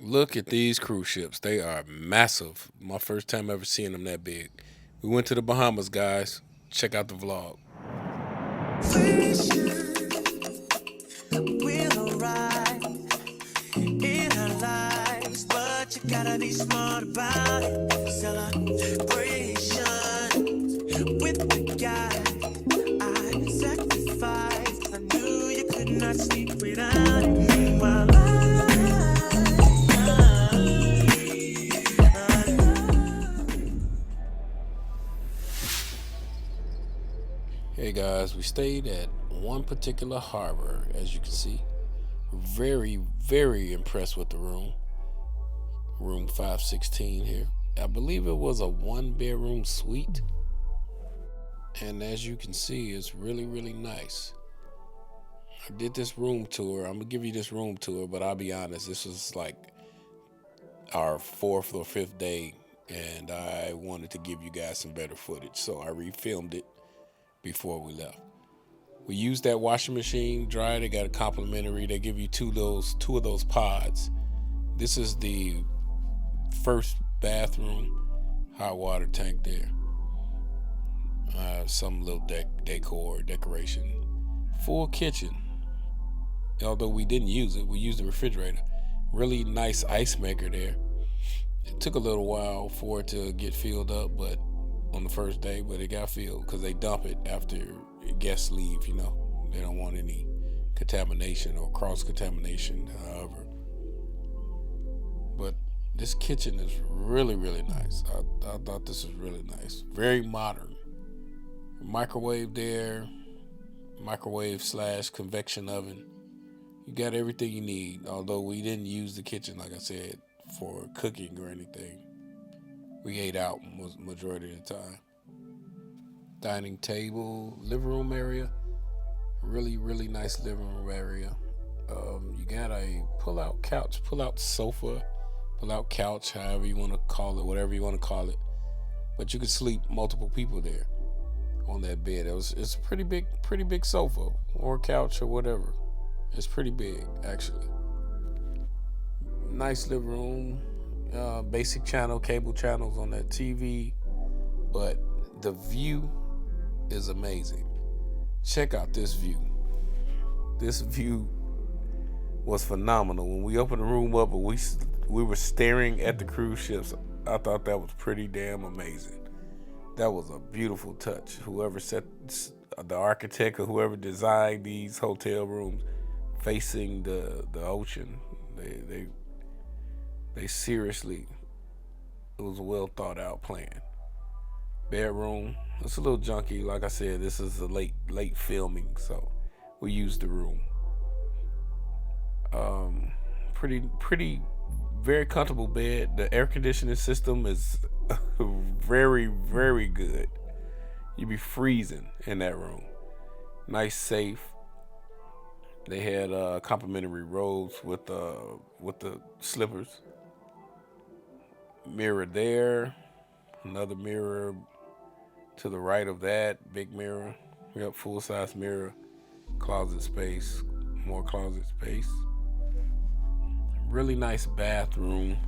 Look at these cruise ships. They are massive. My first time ever seeing them that big. We went to the Bahamas, guys. Check out the vlog. We'll arrive in our lives, but you gotta be smart about it. Celebration with the guy I sacrificed. I knew you could not sleep without it. Meanwhile, Hey guys, we stayed at one particular harbor, as you can see. Very, very impressed with the room. Room 516 here. I believe it was a one bedroom suite. And as you can see, it's really, really nice. I did this room tour. I'm gonna give you this room tour, but I'll be honest, this was like our fourth or fifth day, and I wanted to give you guys some better footage, so I refilmed it before we left. We used that washing machine dryer. They got a complimentary. They give you two of those pods. This is the first bathroom, hot water tank there. Some little decoration. Full kitchen. Although we didn't use it, we used the refrigerator. Really nice ice maker there. It took a little while for it to get filled up, but on the first day, but it got filled because they dump it after guests leave. They don't want any contamination or cross contamination. However, but this kitchen is really, really nice. I thought this was really nice. Very modern. Microwave there, microwave slash convection oven. You got everything you need. Although we didn't use the kitchen, like I said, for cooking or anything. We ate out majority of the time. Dining table, living room area. Really, really nice living room area. You got a pull-out couch, pull-out sofa, pull-out couch, however you want to call it, whatever you want to call it. But you could sleep multiple people there on that bed. It's a pretty big sofa or couch or whatever. It's pretty big, actually. Nice living room. Basic channel, cable channels on that TV. But the view is amazing. Check out this view. This view was phenomenal. When we opened the room up and we were staring at the cruise ships, I thought that was pretty damn amazing. That was a beautiful touch. Whoever set the architect or whoever designed these hotel rooms facing the ocean, they seriously, it was a well thought out plan. Bedroom, it's a little junky. Like I said, this is a late filming, so we used the room. Pretty, very comfortable bed. The air conditioning system is very, very good. You be freezing in that room. Nice safe. They had complimentary robes with the slippers. Mirror there. Another mirror to the right of that. Big mirror. Yep, full size mirror. Closet space. More closet space. Really nice bathroom.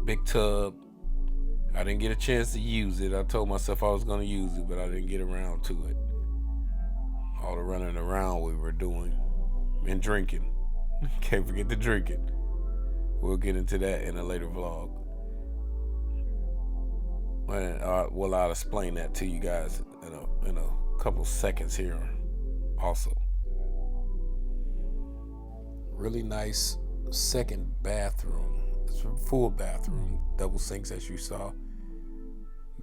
Big tub. I didn't get a chance to use it. I told myself I was going to use it, but I didn't get around to it. All the running around we were doing and drinking. Can't forget the drinking. We'll get into that in a later vlog. Well, I'll explain that to you guys in a couple seconds here also. Really nice second bathroom. It's a full bathroom, double sinks as you saw.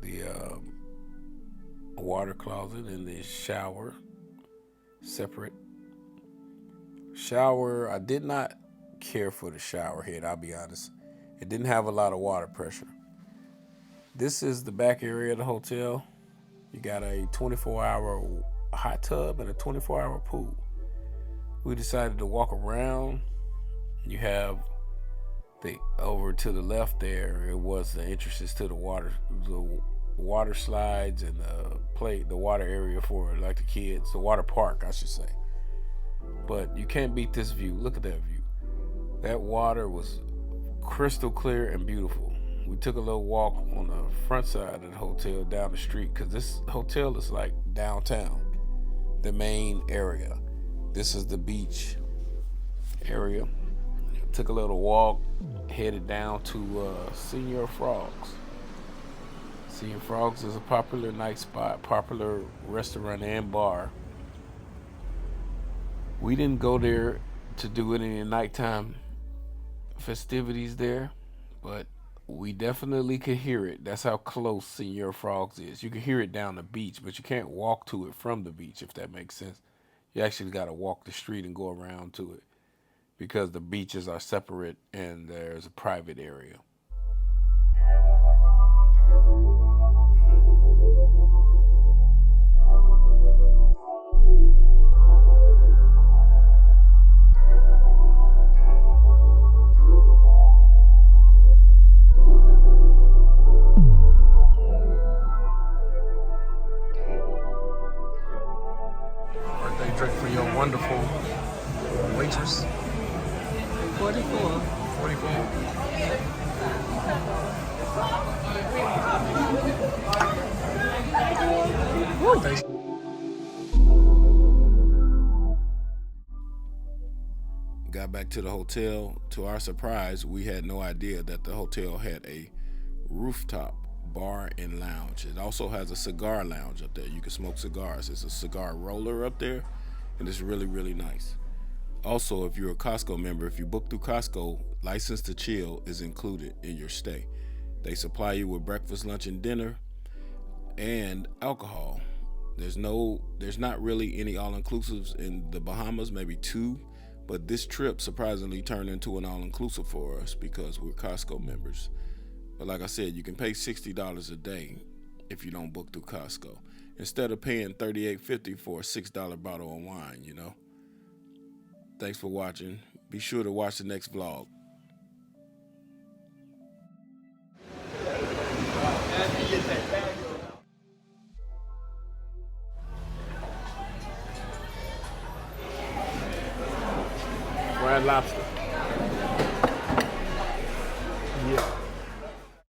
The water closet and the shower separate. Shower, I did not care for the shower head, I'll be honest. It didn't have a lot of water pressure. This is the back area of the hotel. You got a 24-hour hot tub and a 24-hour pool. We decided to walk around. You have the over to the left there. It was the entrances to the water slides and the water area for like the kids, the water park, I should say. But you can't beat this view. Look at that view. That water was crystal clear and beautiful. We took a little walk on the front side of the hotel down the street because this hotel is like downtown, the main area. This is the beach area. Took a little walk, headed down to Senior Frogs. Senior Frogs is a popular night spot, popular restaurant and bar. We didn't go there to do any nighttime festivities there, but we definitely could hear it. That's how close Senior Frogs is. You can hear it down the beach, but you can't walk to it from the beach, if that makes sense. You actually got to walk the street and go around to it because the beaches are separate and there's a private area. Birthday drink for your wonderful waitress. 44. 44. Birthday. Got back to the hotel. To our surprise, we had no idea that the hotel had a rooftop bar and lounge. It also has a cigar lounge up there. You can smoke cigars. There's a cigar roller up there, and it's really, really nice. Also, if you're a Costco member, if you book through Costco, License to Chill is included in your stay. They supply you with breakfast, lunch, and dinner, and alcohol. There's not really any all-inclusives in the Bahamas, maybe two, but this trip surprisingly turned into an all-inclusive for us because we're Costco members. But like I said, you can pay $60 a day if you don't book through Costco, instead of paying $38.50 for a $6 bottle of wine, you know. Thanks for watching. Be sure to watch the next vlog. Fried lobster.